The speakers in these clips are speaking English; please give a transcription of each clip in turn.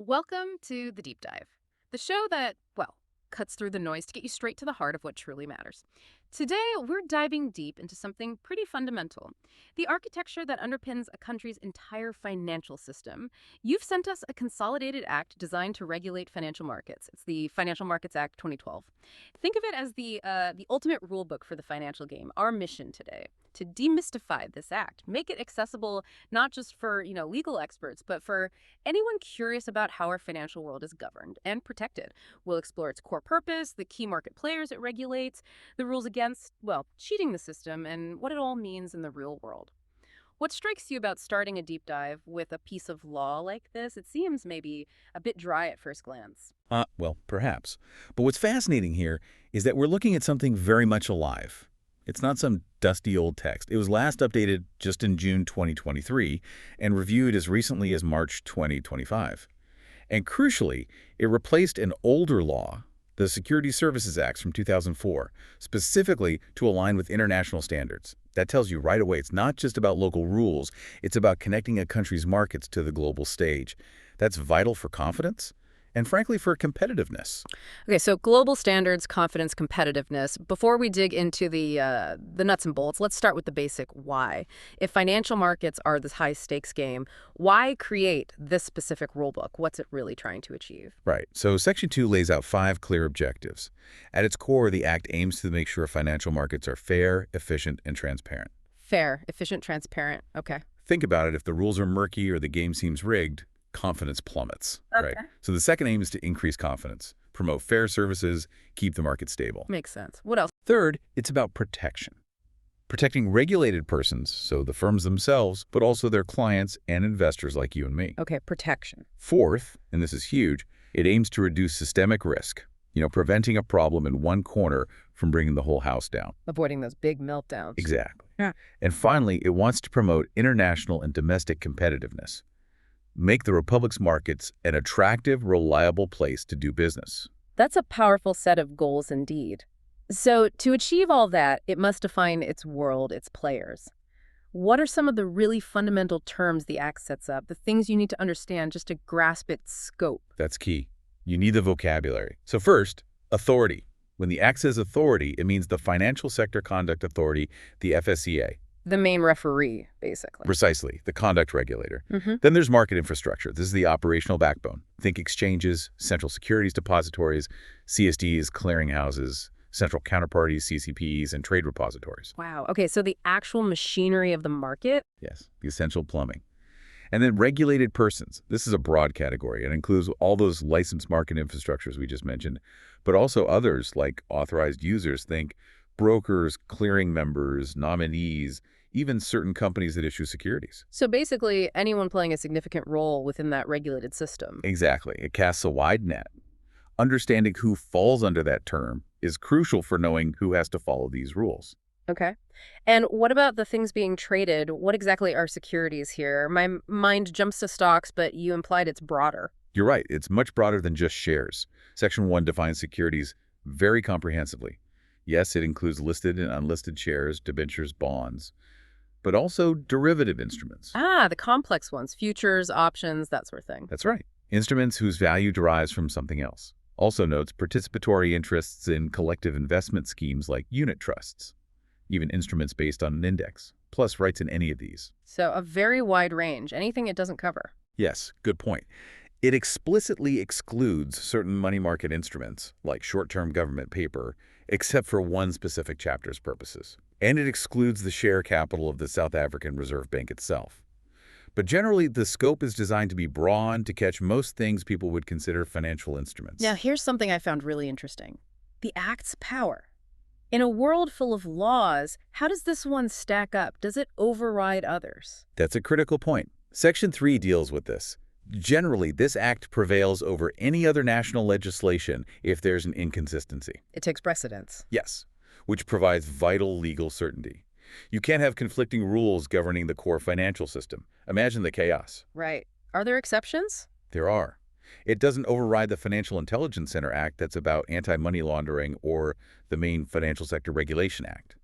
Welcome to The Deep Dive, the show that, well, cuts through the noise to get you straight to the heart of what truly matters. Today, we're diving deep into something pretty fundamental: the architecture that underpins a country's entire financial system. You've sent us a consolidated act designed to regulate financial markets. It's the Financial Markets Act 2012. Think of it as the ultimate rule book for the financial game. Our mission today: to demystify this act, make it accessible not just for, legal experts, but for anyone curious about how our financial world is governed and protected. We'll explore its core purpose, the key market players it regulates, the rules against, well, cheating the system, and what it all means in the real world. What strikes you about starting a deep dive with a piece of law like this? It seems maybe a bit dry at first glance. Well, perhaps. But what's fascinating here is that we're looking at something very much alive. It's not some dusty old text. It was last updated just in June 2023 and reviewed as recently as March 2025. And crucially, it replaced an older law, the Securities Services Act from 2004, specifically to align with international standards. That tells you right away it's not just about local rules, it's about connecting a country's markets to the global stage. That's vital for confidence and, frankly, for competitiveness. Okay, so global standards, confidence, competitiveness. Before we dig into the nuts and bolts, let's start with the basic why. If financial markets are this high-stakes game, why create this specific rulebook? What's it really trying to achieve? Right. So Section 2 lays out 5 clear objectives. At its core, the Act aims to make sure financial markets are fair, efficient, and transparent. Fair, efficient, transparent. Okay. Think about it. If the rules are murky or the game seems rigged, confidence plummets. Okay. Right? So the second aim is to increase confidence, promote fair services, keep the market stable. Makes sense. What else? Third, it's about protection. Protecting regulated persons, so the firms themselves, but also their clients and investors like you and me. Okay, protection. Fourth, and this is huge, it aims to reduce systemic risk, preventing a problem in one corner from bringing the whole house down. Avoiding those big meltdowns. Exactly. Yeah. And finally, it wants to promote international and domestic competitiveness. Make the Republic's markets an attractive, reliable place to do business. That's a powerful set of goals indeed. So to achieve all that, it must define its world, its players. What are some of the really fundamental terms the Act sets up, the things you need to understand just to grasp its scope? That's key. You need the vocabulary. So first, authority. When the Act says authority, it means the Financial Sector Conduct Authority, the FSCA. The main referee, basically. Precisely, the conduct regulator. Mm-hmm. Then there's market infrastructure. This is the operational backbone. Think exchanges, central securities depositories, CSDs, clearinghouses, central counterparties, CCPs, and trade repositories. Wow. Okay, so the actual machinery of the market? Yes, the essential plumbing. And then regulated persons. This is a broad category. It includes all those licensed market infrastructures we just mentioned, but also others like authorized users. Think brokers, clearing members, nominees, even certain companies that issue securities. So basically, anyone playing a significant role within that regulated system. Exactly. It casts a wide net. Understanding who falls under that term is crucial for knowing who has to follow these rules. Okay. And what about the things being traded? What exactly are securities here? My mind jumps to stocks, but you implied it's broader. You're right. It's much broader than just shares. Section 1 defines securities very comprehensively. Yes, it includes listed and unlisted shares, debentures, bonds, but also derivative instruments. The complex ones, futures, options, that sort of thing. That's right. Instruments whose value derives from something else. Also notes participatory interests in collective investment schemes like unit trusts, even instruments based on an index, plus rights in any of these. So a very wide range, anything it doesn't cover. Yes, good point. It explicitly excludes certain money market instruments, like short-term government paper, except for one specific chapter's purposes. And it excludes the share capital of the South African Reserve Bank itself. But generally, the scope is designed to be broad to catch most things people would consider financial instruments. Now, here's something I found really interesting: the Act's power. In a world full of laws, how does this one stack up? Does it override others? That's a critical point. Section 3 deals with this. Generally, this act prevails over any other national legislation if there's an inconsistency. It takes precedence. Yes, which provides vital legal certainty. You can't have conflicting rules governing the core financial system. Imagine the chaos. Right. Are there exceptions? There are. It doesn't override the Financial Intelligence Center Act that's about anti-money laundering or the main Financial Sector Regulation Act.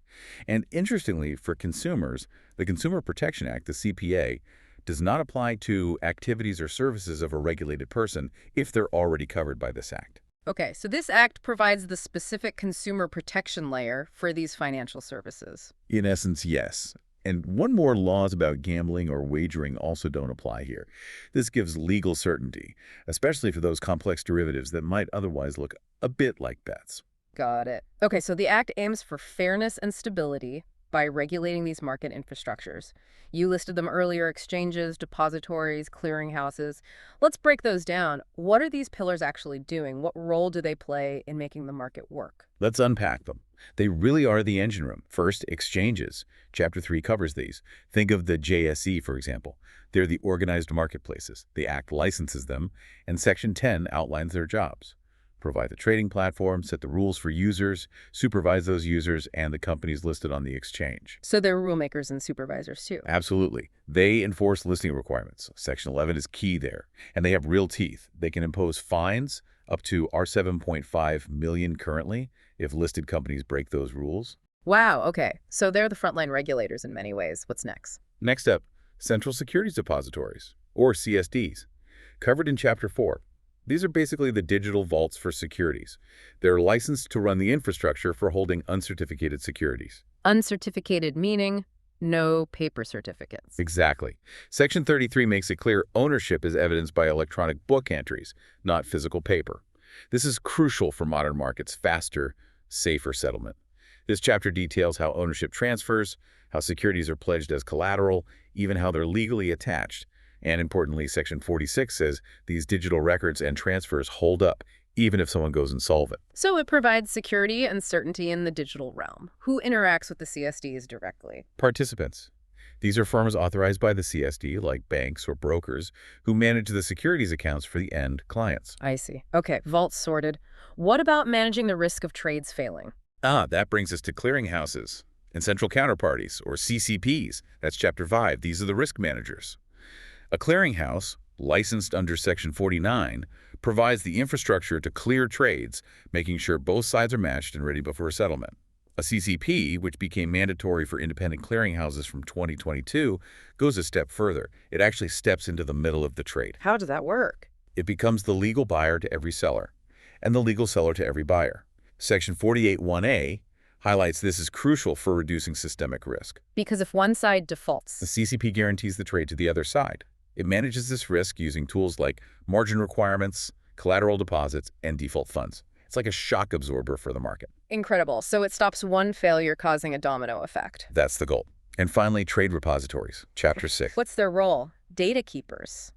And interestingly, for consumers, the Consumer Protection Act, the CPA, does not apply to activities or services of a regulated person if they're already covered by this act. Okay, so this act provides the specific consumer protection layer for these financial services. In essence, yes. And one more, laws about gambling or wagering also don't apply here. This gives legal certainty, especially for those complex derivatives that might otherwise look a bit like bets. Got it. Okay, so the act aims for fairness and stability by regulating these market infrastructures. You listed them earlier: exchanges, depositories, clearinghouses. Let's break those down. What are these pillars actually doing? What role do they play in making the market work? Let's unpack them. They really are the engine room. First, exchanges. Chapter 3 covers these. Think of the JSE, for example. They're the organized marketplaces. The Act licenses them, and Section 10 outlines their jobs. Provide the trading platform, set the rules for users, supervise those users and the companies listed on the exchange. So they're rulemakers and supervisors too. Absolutely. They enforce listing requirements. Section 11 is key there, and they have real teeth. They can impose fines up to R7.5 million currently if listed companies break those rules. Wow, okay. So they're the frontline regulators in many ways. What's next? Next up, central securities depositories, or CSDs, covered in Chapter 4. These are basically the digital vaults for securities. They're licensed to run the infrastructure for holding uncertificated securities. Uncertificated meaning no paper certificates. Exactly. Section 33 makes it clear ownership is evidenced by electronic book entries, not physical paper. This is crucial for modern markets' faster, safer settlement. This chapter details how ownership transfers, how securities are pledged as collateral, even how they're legally attached. And importantly, Section 46 says these digital records and transfers hold up, even if someone goes insolvent. So it provides security and certainty in the digital realm. Who interacts with the CSDs directly? Participants. These are firms authorized by the CSD, like banks or brokers, who manage the securities accounts for the end clients. I see. Okay, vaults sorted. What about managing the risk of trades failing? That brings us to clearinghouses and central counterparties, or CCPs. That's Chapter 5. These are the risk managers. A clearinghouse, licensed under Section 49, provides the infrastructure to clear trades, making sure both sides are matched and ready before a settlement. A CCP, which became mandatory for independent clearinghouses from 2022, goes a step further. It actually steps into the middle of the trade. How does that work? It becomes the legal buyer to every seller, and the legal seller to every buyer. Section 48(1)(a) highlights this is crucial for reducing systemic risk. Because if one side The defaults, CCP guarantees the trade to the other side. It manages this risk using tools like margin requirements, collateral deposits, and default funds. It's like a shock absorber for the market. incredible. So it stops one failure causing a domino effect. That's the goal. And finally, trade repositories, Chapter 6. What's their role? Data keepers.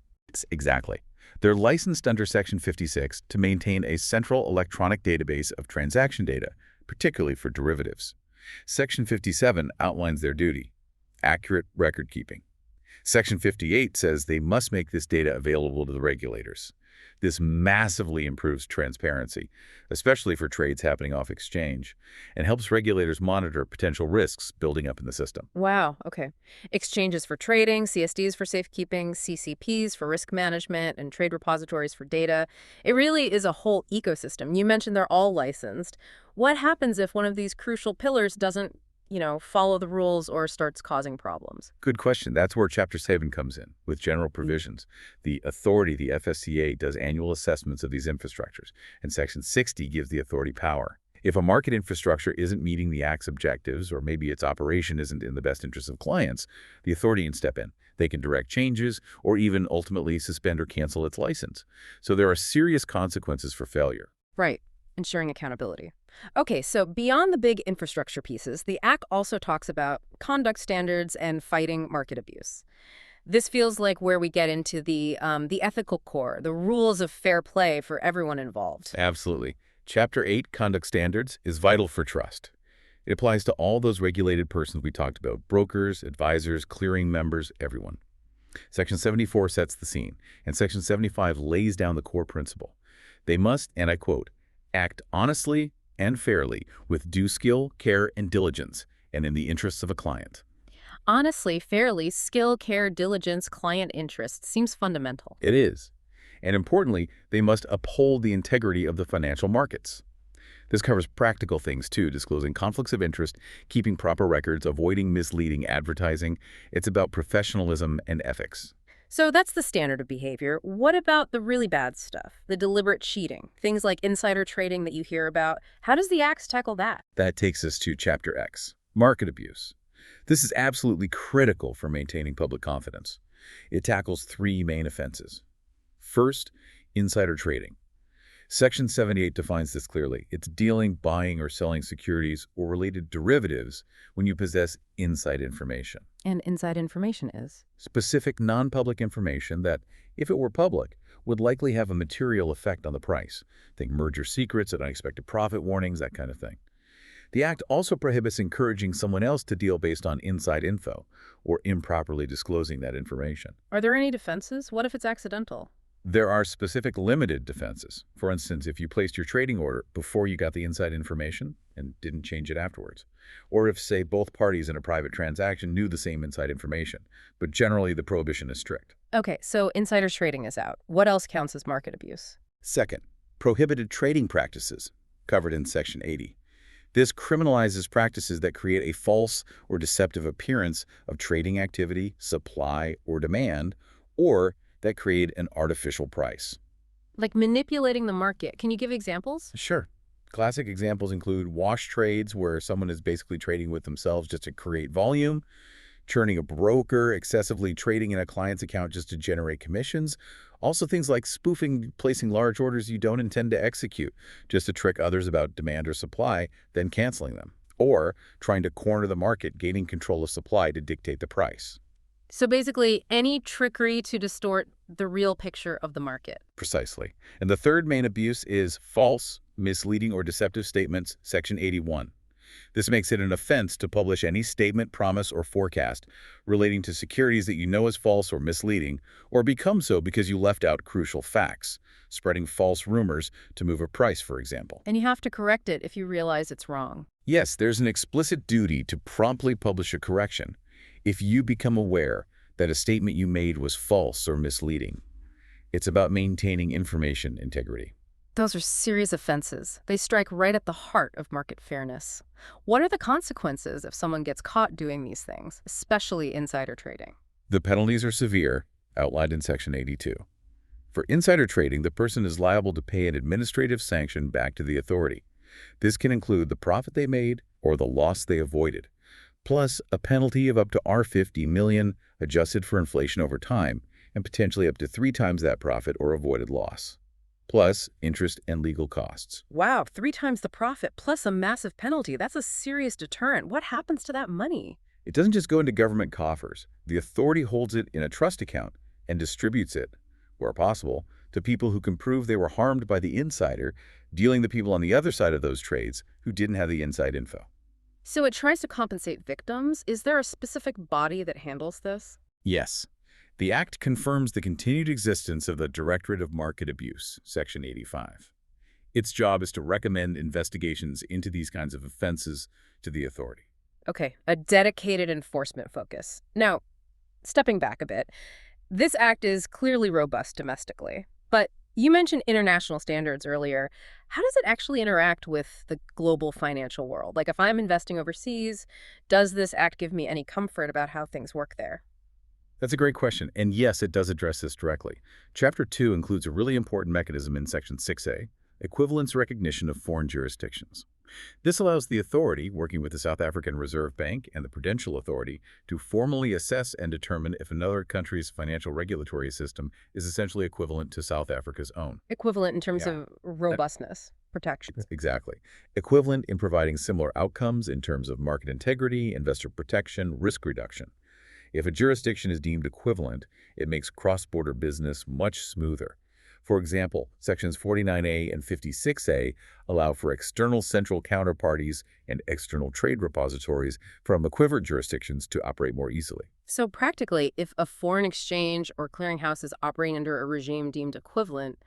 Exactly. They're licensed under Section 56 to maintain a central electronic database of transaction data, particularly for derivatives. Section 57 outlines their duty: accurate record keeping. Section 58 says they must make this data available to the regulators. This massively improves transparency, especially for trades happening off exchange, and helps regulators monitor potential risks building up in the system. Wow, okay. Exchanges for trading, CSDs for safekeeping, CCPs for risk management, and trade repositories for data. It really is a whole ecosystem. You mentioned they're all licensed. What happens if one of these crucial pillars doesn't follow the rules or starts causing problems? Good question. That's where Chapter 7 comes in, with general provisions. The authority, the FSCA, does annual assessments of these infrastructures, and Section 60 gives the authority power. If a market infrastructure isn't meeting the Act's objectives, or maybe its operation isn't in the best interest of clients, the authority can step in. They can direct changes, or even ultimately suspend or cancel its license. So there are serious consequences for failure. Right. Ensuring accountability. Okay, so beyond the big infrastructure pieces, the Act also talks about conduct standards and fighting market abuse. This feels like where we get into the ethical core, the rules of fair play for everyone involved. Absolutely. Chapter 8, Conduct Standards, is vital for trust. It applies to all those regulated persons we talked about: brokers, advisors, clearing members, everyone. Section 74 sets the scene, and Section 75 lays down the core principle. They must, and I quote, act honestly and fairly with due skill, care, and diligence, and in the interests of a client. Honestly, fairly, skill, care, diligence, client interest seems fundamental. It is. And importantly, they must uphold the integrity of the financial markets. This covers practical things too: disclosing conflicts of interest, keeping proper records, avoiding misleading advertising. It's about professionalism and ethics. So that's the standard of behavior. What about the really bad stuff? The deliberate cheating, things like insider trading that you hear about. How does the Act tackle that? That takes us to Chapter X, market abuse. This is absolutely critical for maintaining public confidence. It tackles three main offenses. First, insider trading. Section 78 defines this clearly. It's dealing, buying, or selling securities or related derivatives when you possess inside information. And inside information is? Specific non-public information that, if it were public, would likely have a material effect on the price. Think merger secrets and unexpected profit warnings, that kind of thing. The Act also prohibits encouraging someone else to deal based on inside info or improperly disclosing that information. Are there any defenses? What if it's accidental? There are specific limited defenses. For instance, if you placed your trading order before you got the inside information and didn't change it afterwards. Or if, say, both parties in a private transaction knew the same inside information. But generally, the prohibition is strict. Okay, so insider trading is out. What else counts as market abuse? Second, prohibited trading practices, covered in Section 80. This criminalizes practices that create a false or deceptive appearance of trading activity, supply, or demand, or that create an artificial price. Like manipulating the market. Can you give examples? Sure. Classic examples include wash trades, where someone is basically trading with themselves just to create volume, churning a broker, excessively trading in a client's account just to generate commissions. Also things like spoofing, placing large orders you don't intend to execute just to trick others about demand or supply, then canceling them. Or trying to corner the market, gaining control of supply to dictate the price. So basically, any trickery to distort the real picture of the market. Precisely. And the third main abuse is false, misleading, or deceptive statements, Section 81. This makes it an offense to publish any statement, promise, or forecast relating to securities that you know is false or misleading, or become so because you left out crucial facts, spreading false rumors to move a price, for example. And you have to correct it if you realize it's wrong. Yes, there's an explicit duty to promptly publish a correction if you become aware that a statement you made was false or misleading. It's about maintaining information integrity. Those are serious offenses. They strike right at the heart of market fairness. What are the consequences if someone gets caught doing these things, especially insider trading? The penalties are severe, outlined in Section 82. For insider trading, the person is liable to pay an administrative sanction back to the authority. This can include the profit they made or the loss they avoided, plus a penalty of up to $50 million adjusted for inflation over time, and potentially up to 3 times that profit or avoided loss, plus interest and legal costs. Wow, 3 times the profit plus a massive penalty. That's a serious deterrent. What happens to that money? It doesn't just go into government coffers. The authority holds it in a trust account and distributes it, where possible, to people who can prove they were harmed by the insider, dealing the people on the other side of those trades who didn't have the inside info. So it tries to compensate victims. Is there a specific body that handles this? Yes. The Act confirms the continued existence of the Directorate of Market Abuse, Section 85. Its job is to recommend investigations into these kinds of offenses to the authority. Okay, a dedicated enforcement focus. Now, stepping back a bit, this act is clearly robust domestically, but you mentioned international standards earlier. How does it actually interact with the global financial world? Like if I'm investing overseas, does this act give me any comfort about how things work there? That's a great question, and yes, it does address this directly. Chapter 2 includes a really important mechanism in Section 6A, equivalence recognition of foreign jurisdictions. This allows the authority, working with the South African Reserve Bank and the Prudential Authority, to formally assess and determine if another country's financial regulatory system is essentially equivalent to South Africa's own. Equivalent in terms of robustness, protections. Exactly. Equivalent in providing similar outcomes in terms of market integrity, investor protection, risk reduction. If a jurisdiction is deemed equivalent, it makes cross-border business much smoother. For example, Sections 49A and 56A allow for external central counterparties and external trade repositories from equivalent jurisdictions to operate more easily. So practically, if a foreign exchange or clearinghouse is operating under a regime deemed equivalent,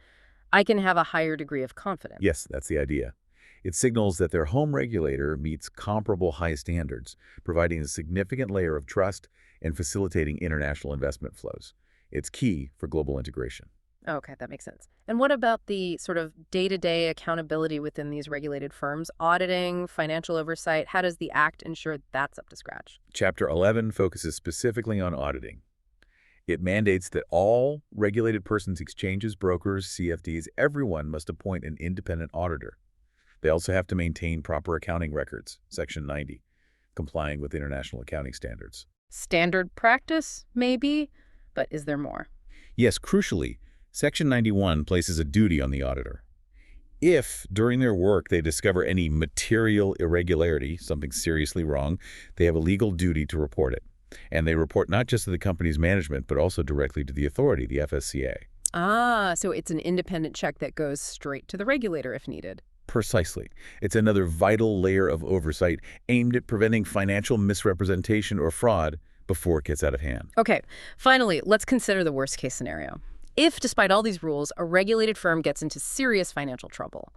I can have a higher degree of confidence. Yes, that's the idea. It signals that their home regulator meets comparable high standards, providing a significant layer of trust and facilitating international investment flows. It's key for global integration. Okay, that makes sense. And what about the sort of day-to-day accountability within these regulated firms? Auditing, financial oversight, how does the Act ensure that's up to scratch? Chapter 11 focuses specifically on auditing. It mandates that all regulated persons, exchanges, brokers, CFDs, everyone must appoint an independent auditor. They also have to maintain proper accounting records, Section 90, complying with international accounting standards. Standard practice, maybe, but is there more? Yes, crucially, Section 91 places a duty on the auditor. If, during their work, they discover any material irregularity, something seriously wrong, they have a legal duty to report it. And they report not just to the company's management, but also directly to the authority, the FSCA. Ah, so it's an independent check that goes straight to the regulator if needed. Precisely. It's another vital layer of oversight aimed at preventing financial misrepresentation or fraud before it gets out of hand. Okay, finally, let's consider the worst case scenario. If, despite all these rules, a regulated firm gets into serious financial trouble,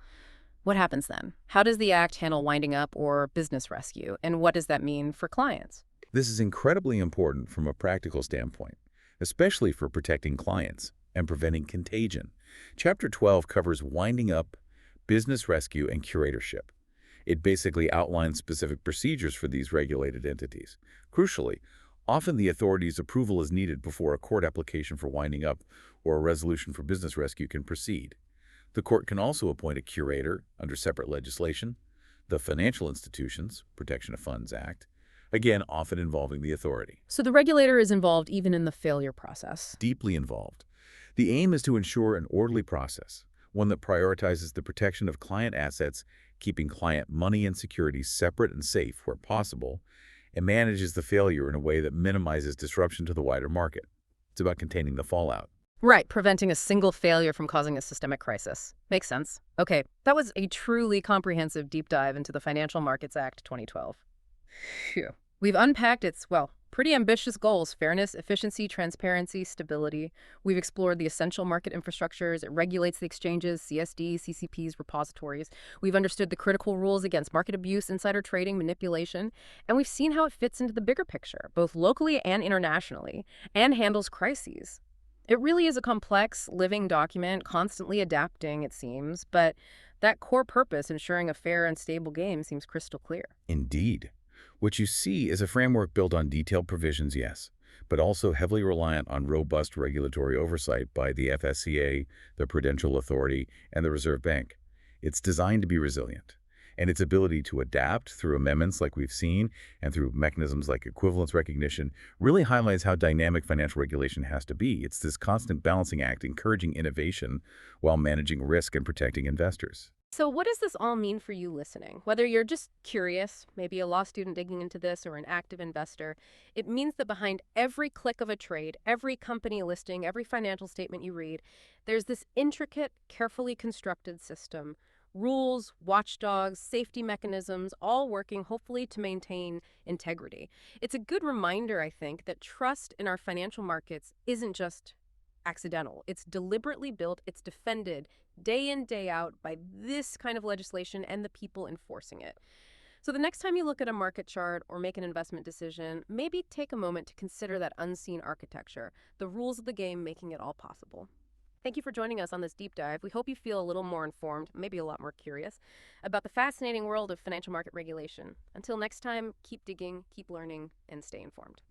what happens then? How does the Act handle winding up or business rescue? And what does that mean for clients? This is incredibly important from a practical standpoint, especially for protecting clients and preventing contagion. Chapter 12 covers winding up, business rescue, and curatorship. It basically outlines specific procedures for these regulated entities. Crucially, often the authority's approval is needed before a court application for winding up or a resolution for business rescue can proceed. The court can also appoint a curator under separate legislation, the Financial Institutions Protection of Funds Act, again often involving the authority. So the regulator is involved even in the failure process. Deeply involved. The aim is to ensure an orderly process, one that prioritizes the protection of client assets, keeping client money and securities separate and safe where possible, and manages the failure in a way that minimizes disruption to the wider market. It's about containing the fallout. Right, preventing a single failure from causing a systemic crisis. Makes sense. Okay, that was a truly comprehensive deep dive into the Financial Markets Act 2012. Phew. We've unpacked its, well, pretty ambitious goals: fairness, efficiency, transparency, stability. We've explored the essential market infrastructures. It regulates the exchanges, CSDs, CCPs, repositories. We've understood the critical rules against market abuse, insider trading, manipulation. And we've seen how it fits into the bigger picture, both locally and internationally, and handles crises. It really is a complex, living document, constantly adapting, it seems, but that core purpose, ensuring a fair and stable game, seems crystal clear. Indeed. What you see is a framework built on detailed provisions, yes, but also heavily reliant on robust regulatory oversight by the FSCA, the Prudential Authority, and the Reserve Bank. It's designed to be resilient, and its ability to adapt through amendments like we've seen and through mechanisms like equivalence recognition really highlights how dynamic financial regulation has to be. It's this constant balancing act encouraging innovation while managing risk and protecting investors. So what does this all mean for you listening? Whether you're just curious, maybe a law student digging into this, or an active investor, it means that behind every click of a trade, every company listing, every financial statement you read, there's this intricate, carefully constructed system. Rules, watchdogs, safety mechanisms, all working hopefully to maintain integrity. It's a good reminder, I think, that trust in our financial markets isn't just accidental. It's deliberately built, it's defended day in, day out by this kind of legislation and the people enforcing it. So the next time you look at a market chart or make an investment decision, maybe take a moment to consider that unseen architecture, the rules of the game making it all possible. Thank you for joining us on this deep dive. We hope you feel a little more informed, maybe a lot more curious, about the fascinating world of financial market regulation. Until next time, keep digging, keep learning, and stay informed.